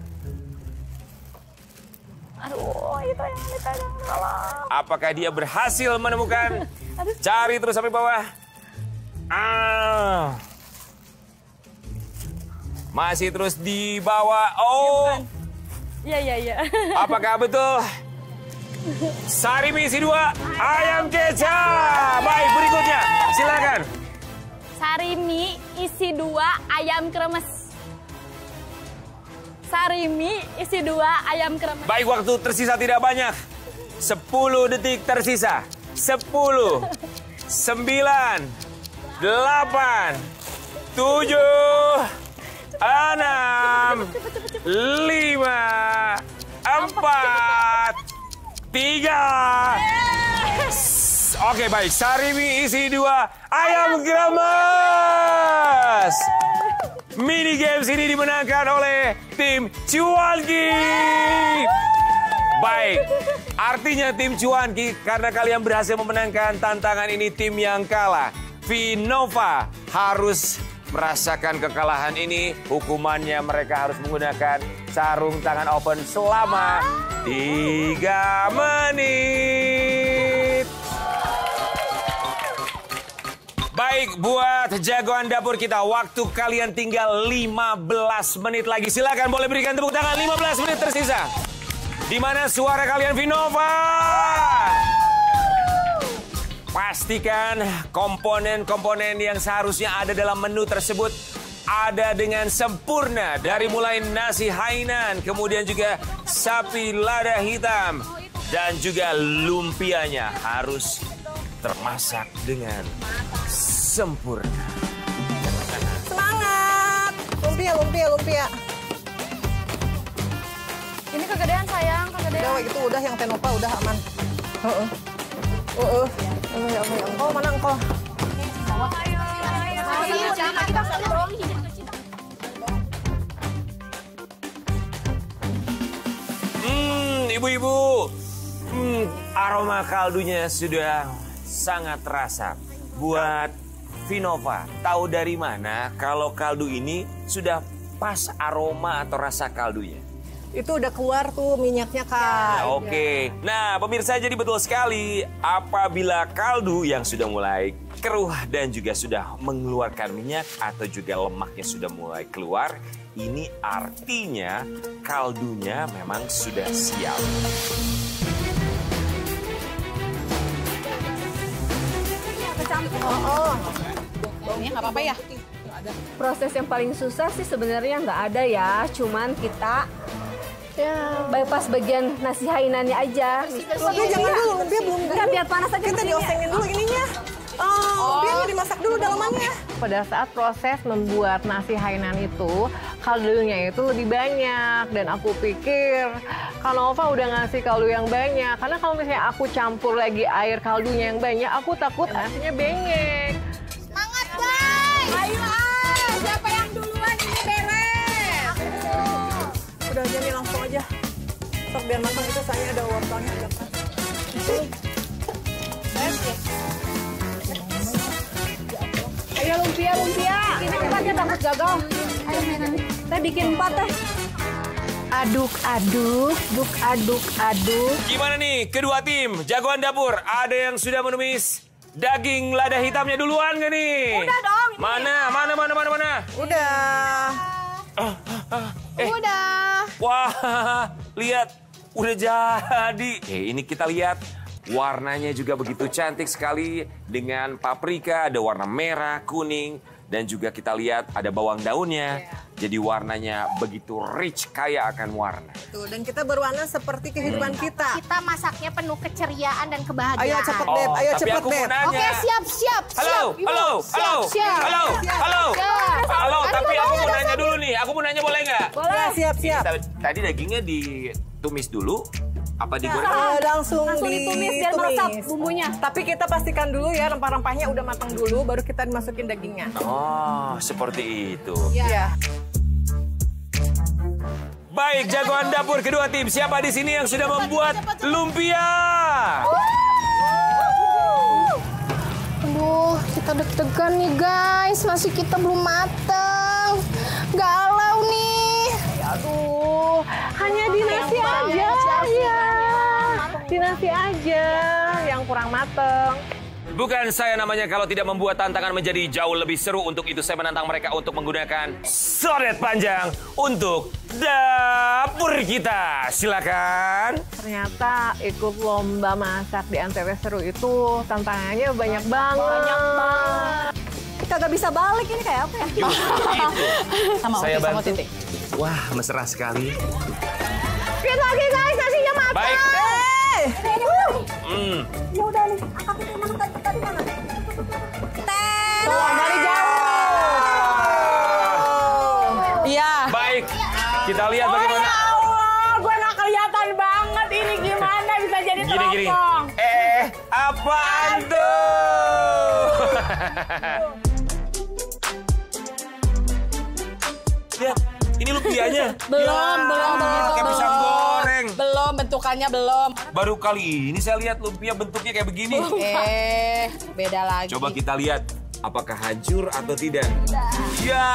Aduh, itu yang ditanya. Apakah dia berhasil menemukan? Cari terus sampai bawah. Masih terus di bawah. Oh. Iya. Apakah betul? Sarimi Isi 2 ayam kecap. Baik, berikutnya. Silakan. Sarimi isi 2 ayam kremes. Sarimi isi 2 ayam kremes. Baik, waktu tersisa tidak banyak. 10 detik tersisa. 10, 9, 8, 7, 6, 5, 4, 3. Oke, baik. Sarimi Isi 2 ayam kremes. Mini games ini dimenangkan oleh tim Cuanki. Baik, artinya tim Cuanki karena kalian berhasil memenangkan tantangan ini, tim yang kalah, Vinova, harus merasakan kekalahan ini. Hukumannya mereka harus menggunakan sarung tangan open selama 3 menit. Baik, buat jagoan dapur kita, waktu kalian tinggal 15 menit lagi. Silakan boleh berikan tepuk tangan, 15 menit tersisa. Di mana suara kalian, Vinova? Pastikan komponen-komponen yang seharusnya ada dalam menu tersebut ada dengan sempurna. Dari mulai nasi Hainan, kemudian juga sapi lada hitam, dan juga lumpianya harus termasak dengan sempurna. Semangat! Lumpia. Ini kegedean sayang, kegedean. Udah, itu udah yang Tenopa udah aman. Oh, mana engkau? Ibu-ibu, aroma kaldunya sudah sangat terasa. Buat Vinova, tahu dari mana kalau kaldu ini sudah pas aroma atau rasa kaldunya? Itu udah keluar tuh minyaknya, Kak. Oke. Nah, pemirsa, jadi betul sekali apabila kaldu yang sudah mulai keruh dan juga sudah mengeluarkan minyak atau juga lemaknya sudah mulai keluar, ini artinya kaldunya memang sudah siap. Baunya nggak apa-apa ya? Proses yang paling susah sih sebenarnya nggak ada ya, cuman kita bypass bagian nasi Hainannya aja. Lumpia jangan dulu, lumpia belum. Enggak, biar panas aja. Kita diosengin dulu ininya. Lumpianya dimasak dulu dalamannya. Pada saat proses membuat nasi Hainan itu, kaldunya itu lebih banyak. Dan aku pikir, Kak Nova udah ngasih kaldu yang banyak. Karena kalau misalnya aku campur lagi air kaldunya yang banyak, aku takut nasinya bengek. Semangat guys! Ayo siapa yang duluan ini beres? Udah aja nih, langsung aja. Sok biar matang itu saya ada wortelnya. Ayo lumpia. Ini kita aja takut gagal. Kita bikin 4 teh. Aduk. Gimana nih kedua tim jagoan dapur? Ada yang sudah menumis daging lada hitamnya duluan gak nih? Udah dong. Mana? Udah. Udah. Wah, lihat udah jadi. Ini kita lihat warnanya juga begitu cantik sekali dengan paprika, ada warna merah, kuning, dan juga kita lihat ada bawang daunnya. Jadi warnanya begitu rich, kaya akan warna. Tuh, dan kita berwarna seperti kehidupan kita. Kita masaknya penuh keceriaan dan kebahagiaan. Ayo cepet, Beb. Ayo tapi cepet, aku mau Beb. nanya. Oke, siap. Halo, tapi aku mau nanya dulu nih. Aku mau nanya boleh nggak? Boleh. Siap. Tadi dagingnya ditumis dulu, apa digoreng? Langsung ditumis biar meresap bumbunya. Tapi kita pastikan dulu ya rempah-rempahnya udah matang dulu, baru kita dimasukin dagingnya. Oh, seperti itu. Iya. Baik, jagoan dapur kedua tim. Siapa di sini yang sudah membuat lumpia? Aduh, kita deg-degan nih guys. Nasi kita belum matang. Galau nih. Aduh, hanya di nasi aja. Iya. Di nasi aja yang kurang mateng. Bukan saya namanya kalau tidak membuat tantangan menjadi jauh lebih seru. Untuk itu saya menantang mereka untuk menggunakan sodet panjang untuk dapur kita. Silakan. Ternyata ikut lomba masak di Antv Seru itu tantangannya banyak banget. Kita gak bisa balik, ini kayak apa ya? Sama saya bantu. Titik. Wah, mesra sekali. Lihat lagi guys, nasinya matang. Baik. Ya udah nih, angkat itu mana tadi mana? Dari jauh. Iya. Baik, kita lihat bagaimana. Ya Allah, gue gak kelihatan banget ini gimana bisa jadi teropong. Apaan tuh? Lihat, ini lumpianya. Belum. Kayak pisang goreng. Belum, bentukannya belum. Baru kali ini saya lihat lumpia bentuknya kayak begini. Beda lagi. Coba kita lihat apakah hancur atau tidak. Ya.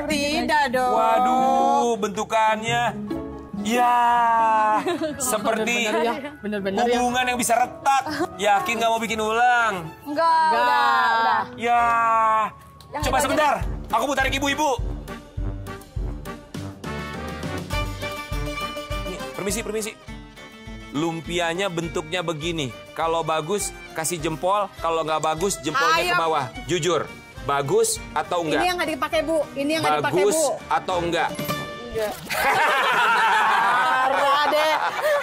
Tidak dong. Waduh, bentukannya. Ya, seperti Bener-bener hubungan yang bisa retak. Yakin nggak mau bikin ulang? Enggak. Udah. Ya. Coba sebentar, aku mau tarik ibu-ibu. Permisi. Lumpianya bentuknya begini. Kalau bagus kasih jempol, kalau nggak bagus jempolnya ke bawah. Jujur, bagus atau enggak? Ini yang nggak dipakai Bu, ini yang nggak dipakai Bu. Bagus atau enggak? Parah deh,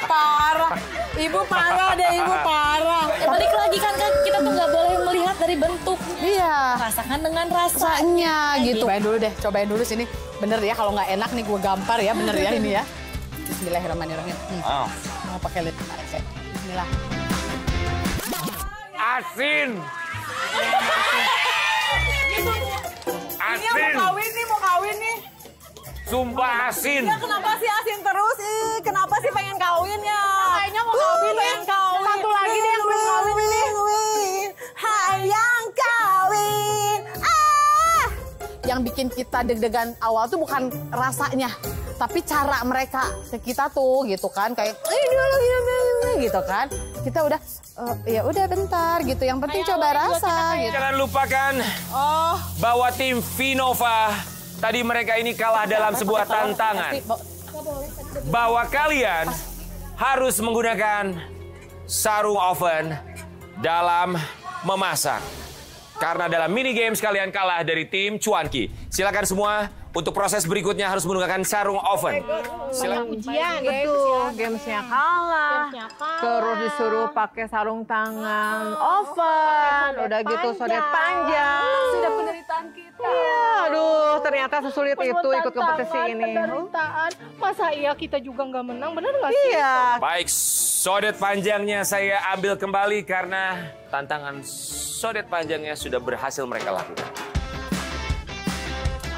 parah. Ibu parah deh, Ibu parah. Balik lagi kan kita tuh nggak boleh melihat dari bentuk. Iya. Rasakan dengan rasanya. Rasanya gitu. Cobain dulu deh, cobain dulu sini. Bener ya, kalau nggak enak nih gue gampar ya, bener ya ini ya. Bismillahirrahmanirrahim. Mau pakai lid. Bismillah. Asin. Ini mau kawin nih. Sumpah asin. Ya kenapa sih asin terus? Kenapa sih pengen kawin ya? Kayaknya mau kawin pengen kawin. Satu lagi deh yang belum kawin nih. Hayang kawin. Yang bikin kita deg-degan awal tuh bukan rasanya, tapi cara mereka ke kita tuh gitu kan, kayak gitu kan. Kita udah ya udah bentar gitu. Yang penting coba rasa gitu. Jangan lupakan bahwa tim Vinova tadi mereka ini kalah dalam sebuah tantangan. Bahwa kalian harus menggunakan sarung oven dalam memasak. Karena dalam mini games kalian kalah dari tim Cuanki. Silakan semua untuk proses berikutnya harus menggunakan sarung oven. Silakan. Ujian betul, gamesnya kalah. Terus disuruh pakai sarung tangan oven, udah gitu sodet panjang. Sudah penderitaan kita. Iya, aduh ternyata sesulit itu ikut kompetisi ini. Penderitaan. Masa iya kita juga nggak menang, bener nggak sih? Iya. Baik, sodet panjangnya saya ambil kembali karena tantangan sodet panjangnya sudah berhasil mereka lakukan.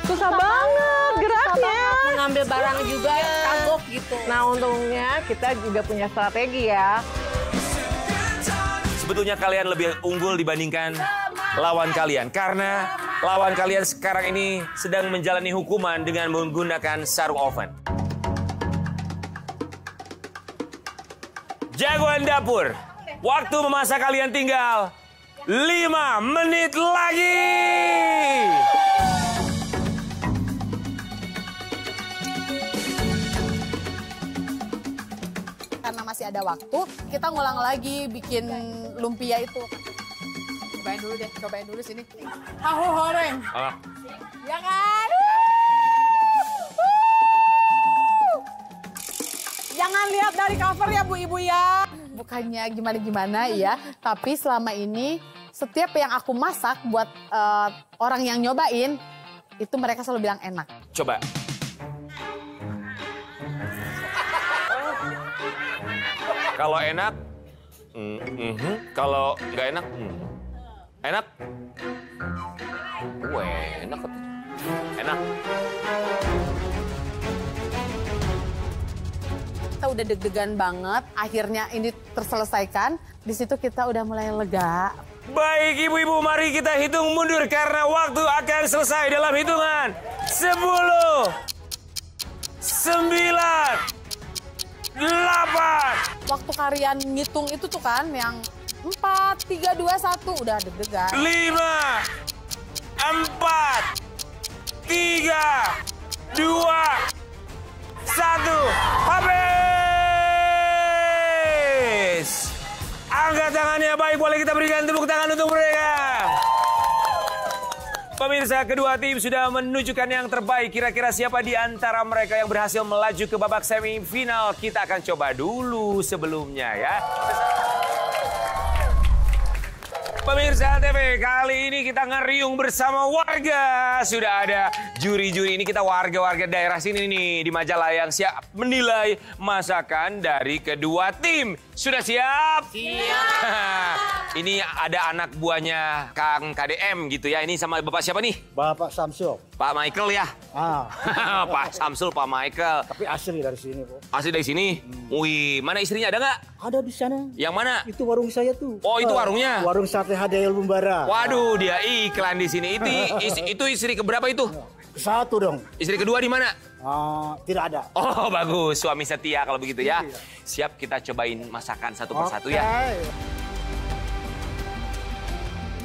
Susah banget geraknya. Mengambil barang juga kagok gitu. Nah untungnya kita juga punya strategi ya. Sebetulnya kalian lebih unggul dibandingkan lawan kalian. Karena lawan kalian sekarang ini sedang menjalani hukuman dengan menggunakan sarung oven. Jagoan dapur, waktu memasak kalian tinggal 5 menit lagi. Karena masih ada waktu, kita ngulang lagi bikin lumpia itu. Cobain dulu sini. Tahu goreng. Ya kan? Jangan lihat dari cover ya Bu Ibu ya. Bukannya gimana-gimana ya, tapi selama ini setiap yang aku masak buat orang yang nyobain, itu mereka selalu bilang enak. Coba. Kalau enak, kalau nggak enak, enak. Enak. Enak. Kita udah deg-degan banget, akhirnya ini terselesaikan. Di situ kita udah mulai lega. Baik ibu-ibu, mari kita hitung mundur karena waktu akan selesai dalam hitungan 10, 9, 8. Waktu kalian ngitung itu tuh kan yang 4, 3, 2, 1 udah deg-degan. 5, 4, 3, 2, 1, habis. Angkat tangannya, baik, boleh kita berikan tepuk tangan untuk mereka. Pemirsa, kedua tim sudah menunjukkan yang terbaik. Kira-kira siapa di antara mereka yang berhasil melaju ke babak semifinal? Kita akan coba dulu sebelumnya ya. Pemirsa TV, kali ini kita ngeriung bersama warga. Sudah ada juri-juri ini, kita warga-warga daerah sini nih di Majalah yang siap menilai masakan dari kedua tim. Sudah siap? Siap. Ini ada anak buahnya Kang KDM gitu ya. Ini sama Bapak siapa nih? Bapak Samsul. Pak Michael ya? Pak Samsul, Pak Michael. Tapi asli dari sini, Bu. Asli dari sini? Wih, mana istrinya, ada nggak? Ada di sana. Yang mana? Itu warung saya tuh. Oh, itu warungnya? Warung Sate Hadayal Bumbara. Waduh, dia iklan di sini. Itu istri keberapa itu? Satu dong. Istri kedua di mana? Tidak ada. Oh, bagus. Suami setia kalau begitu ya. Siap, kita cobain masakan satu persatu ya.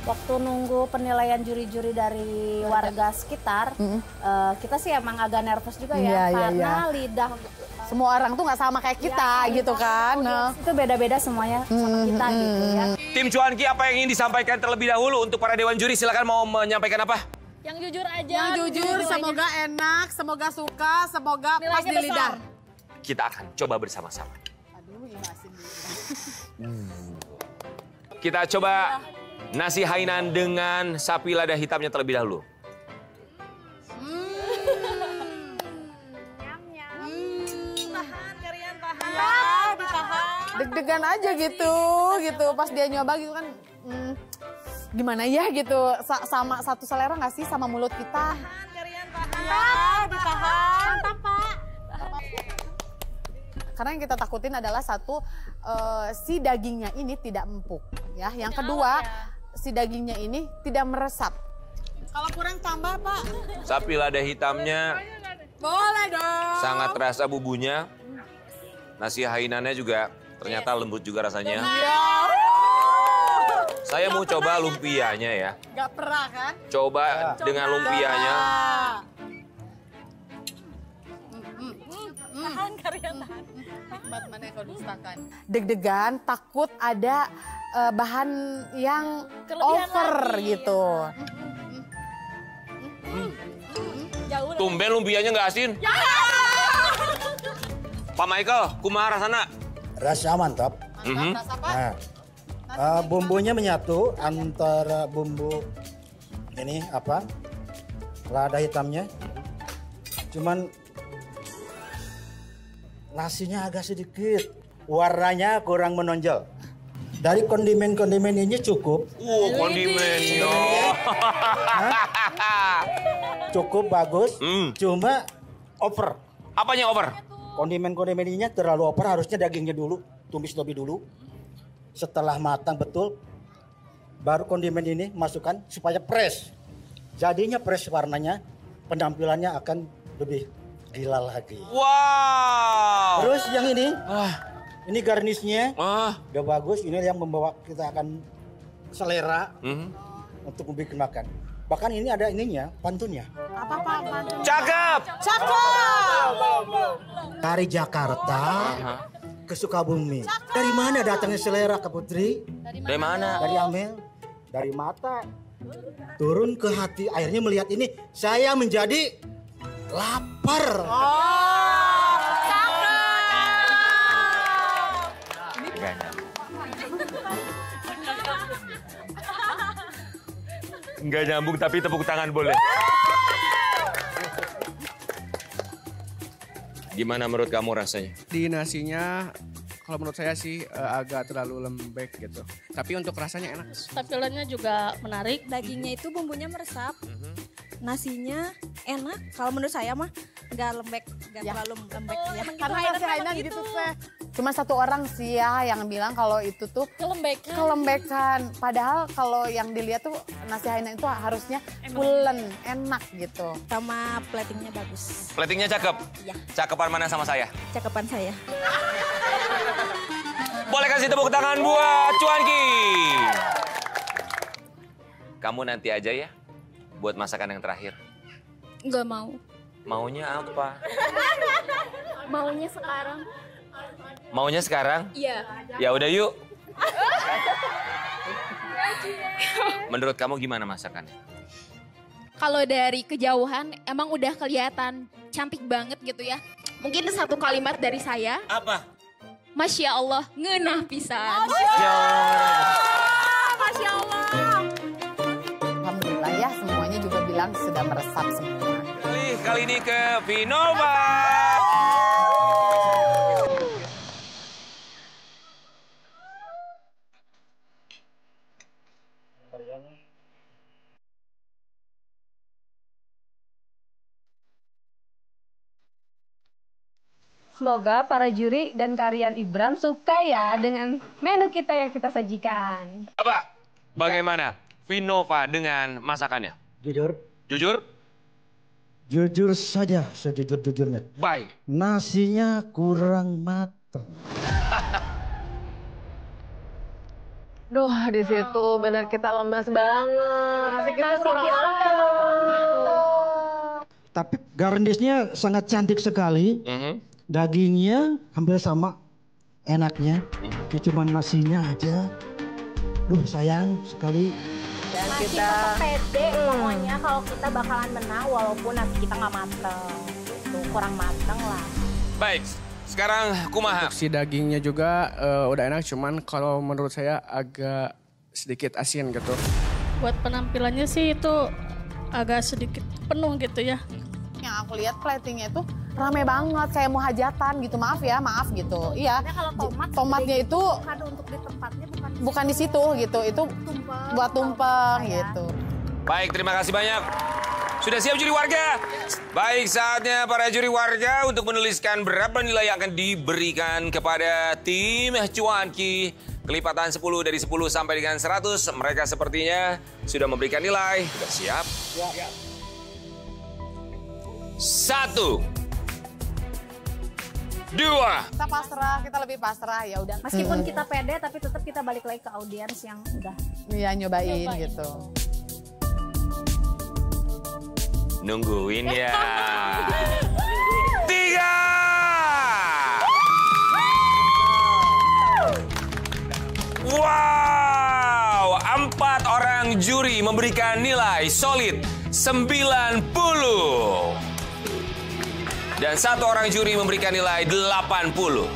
Waktu nunggu penilaian juri-juri dari warga sekitar, kita sih emang agak nervous juga ya, karena lidah semua orang tuh nggak sama kayak kita gitu kan. Itu beda-beda semuanya sama kita gitu ya. Tim Cuanki, apa yang ingin disampaikan terlebih dahulu untuk para dewan juri? Silakan mau menyampaikan apa? Yang jujur aja. Yang jujur, semoga enak, semoga suka, semoga pas di lidah. Kita akan coba bersama-sama. Aduh, ini asin dulu. Kita coba nasi Hainan dengan sapi lada hitamnya terlebih dahulu. Tahan, Karian, tahan. Ditahan. Deg-degan aja gitu. Pas dia nyoba gitu kan, gimana ya gitu. Sama satu selera nggak sih sama mulut kita? Tahan, Karian, tahan. Ditahan. Mantap, Pak. Karena yang kita takutin adalah satu, si dagingnya ini tidak empuk. Ya, yang kedua, si dagingnya ini tidak meresap. Kalau kurang tambah, Pak. Sapi lada hitamnya Boleh dong. sangat terasa bumbunya. Nasi Hainannya juga ternyata lembut juga rasanya. Saya mau coba lumpianya ya. Gak pernah kan? Coba dengan lumpianya. Tahan, Karian, tahan. Nikmat mana yang kau dustakan? Deg-degan, takut ada bahan yang over gitu. Tumben lumpianya nggak asin. Pak Michael, kumaha rasana? Rasa mantap. Rasa apa? Nah, bumbunya menyatu antara bumbu ini apa? Lada hitamnya. Cuman nasinya agak sedikit. Warnanya kurang menonjol. Dari kondimen-kondimen ini cukup. Kondimennya. Cukup bagus. Cuma over. Apanya over? Kondimen-kondimen ini terlalu over, harusnya dagingnya dulu, tumis lebih dulu. Setelah matang betul, baru kondimen ini masukkan supaya fresh. Jadinya fresh warnanya, penampilannya akan lebih gila lagi. Wow. Terus yang ini garnisnya udah bagus. Ini yang membawa kita akan selera untuk membuat makan. Bahkan ini ada ininya, pantunnya. Apa Pak? Cakep. Dari Jakarta ke Sukabumi. Dari mana datangnya selera, Kak Putri? Dari mana? Dari Amel, dari mata. Turun ke hati, akhirnya melihat ini, saya menjadi lapar. Nggak nyambung, tapi tepuk tangan boleh. Gimana menurut kamu rasanya? Di nasinya, kalau menurut saya sih agak terlalu lembek gitu. Tapi untuk rasanya enak. Tampilannya juga menarik. Dagingnya itu bumbunya meresap. Nasinya enak. Kalau menurut saya mah nggak lembek, nggak terlalu lembek. Ya. Karena nasi Hainan gitu teh. Cuma satu orang sih ya yang bilang kalau itu tuh kelembekan. Padahal kalau yang dilihat tuh nasi Hainan itu harusnya pulen, enak gitu. Sama platingnya bagus. Platingnya cakep? Iya. Cakepan mana sama saya? Cakepan saya. Boleh kasih tepuk tangan buat Cuanki. Kamu nanti aja ya buat masakan yang terakhir. Nggak mau. Maunya apa? Maunya sekarang. Maunya sekarang? Iya. Ya udah yuk. Menurut kamu gimana masakannya? Kalau dari kejauhan emang udah kelihatan cantik banget gitu ya. Mungkin satu kalimat dari saya. Apa? Masya Allah, ngeunah pisan. Masya Allah. Alhamdulillah ya, semuanya juga bilang sudah meresap semua. Kali ini ke Vinova. Semoga para juri dan Karian Ibram suka ya dengan menu kita yang kita sajikan. Apa? Bagaimana Vinova dengan masakannya? Jujur? Jujur? Jujur saja, sejujur-jujurnya. Baik. Nasinya kurang matang. Duh, di situ benar kita lemas banget. Nasi kita kurang matang. Tapi garnisnya sangat cantik sekali. Dagingnya hampir sama enaknya, cuma nasinya aja. Duh sayang sekali. Dan kita pede pokoknya kalau kita bakalan menang walaupun nasi kita nggak mateng. Gitu, kurang mateng lah. Baik, sekarang kumaha. Untuk si dagingnya juga udah enak, cuman kalau menurut saya agak sedikit asin gitu. Buat penampilannya sih itu agak sedikit penuh gitu ya. Yang aku lihat platingnya itu rame banget, kayak mau hajatan gitu. Maaf gitu. Iya. Kalau Tomatnya itu untuk di tempatnya bukan di situ gitu. Itu buat tumpeng gitu. Baik, terima kasih banyak. Sudah siap juri warga? Baik, saatnya para juri warga untuk menuliskan berapa nilai yang akan diberikan kepada tim Cuanki. Kelipatan 10 dari 10 sampai dengan 100. Mereka sepertinya sudah memberikan nilai. Sudah siap? Ya. 1, 2. Kita pasrah, kita lebih pasrah ya udah. Meskipun kita pede tapi tetap kita balik lagi ke audiens yang udah nyobain gitu. Nungguin ya. 3. Wow, 4 orang juri memberikan nilai solid 90. Dan 1 orang juri memberikan nilai 80.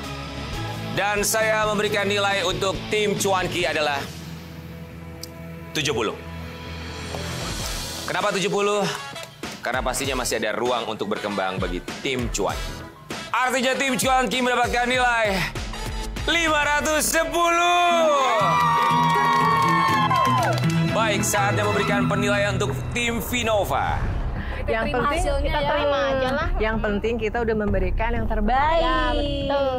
Dan saya memberikan nilai untuk tim Cuanki adalah 70. Kenapa 70? Karena pastinya masih ada ruang untuk berkembang bagi tim Cuanki. Artinya tim Cuanki mendapatkan nilai 510. Baik, saatnya memberikan penilaian untuk tim Vinova. Yang penting kita terima aja lah. Yang penting kita udah memberikan yang terbaik. Ya, betul.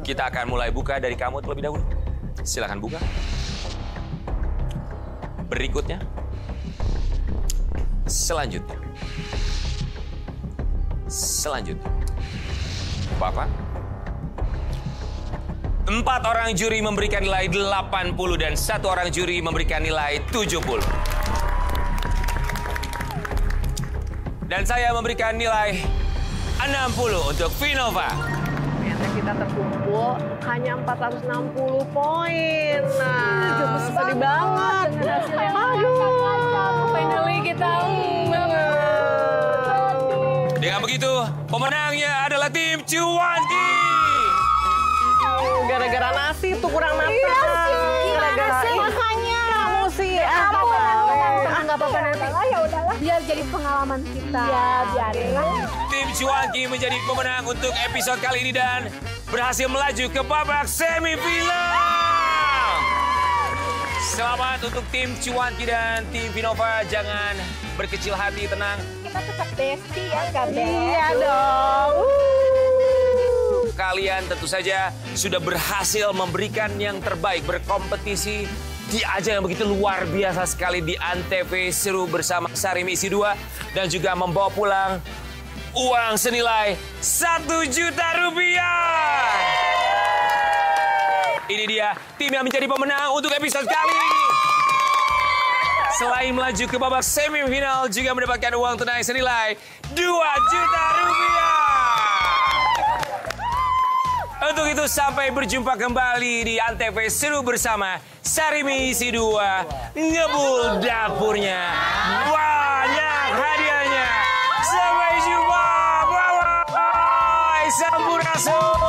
Kita akan mulai buka dari kamu terlebih dahulu. Silakan buka. Berikutnya. Selanjutnya. Bapak. 4 orang juri memberikan nilai 80 dan 1 orang juri memberikan nilai 70. Dan saya memberikan nilai 60 untuk Vinova. Ternyata kita terkumpul hanya 460 poin. Nah, sedih banget. Finally kita Dengan begitu, pemenangnya adalah tim Cuanki. Gara-gara nasi tuh kurang matang. Iya sih, Gara-gara nasi makanya kamu sih. Nggak apa-apa nanti. Ya udahlah. Biar jadi pengalaman kita. Ya, biarin. Tim Cuanki menjadi pemenang untuk episode kali ini dan berhasil melaju ke babak semifinal. Selamat untuk tim Cuanki dan tim Vinova. Jangan berkecil hati, tenang. Kita tetap bestie ya, Kak Beb? Iya dong. Kalian tentu saja sudah berhasil memberikan yang terbaik, berkompetisi di ajang yang begitu luar biasa sekali di Antv Seru bersama Sarimi Isi 2 dan juga membawa pulang uang senilai 1 juta rupiah. Ini dia tim yang menjadi pemenang untuk episode kali ini. Selain melaju ke babak semifinal juga mendapatkan uang tunai senilai 2 juta rupiah. Untuk itu sampai berjumpa kembali di Antv Seru bersama Sarimi Isi 2. Ngebul dapurnya. Banyak hadiahnya. Sampai jumpa. Bye-bye. Sampurasun.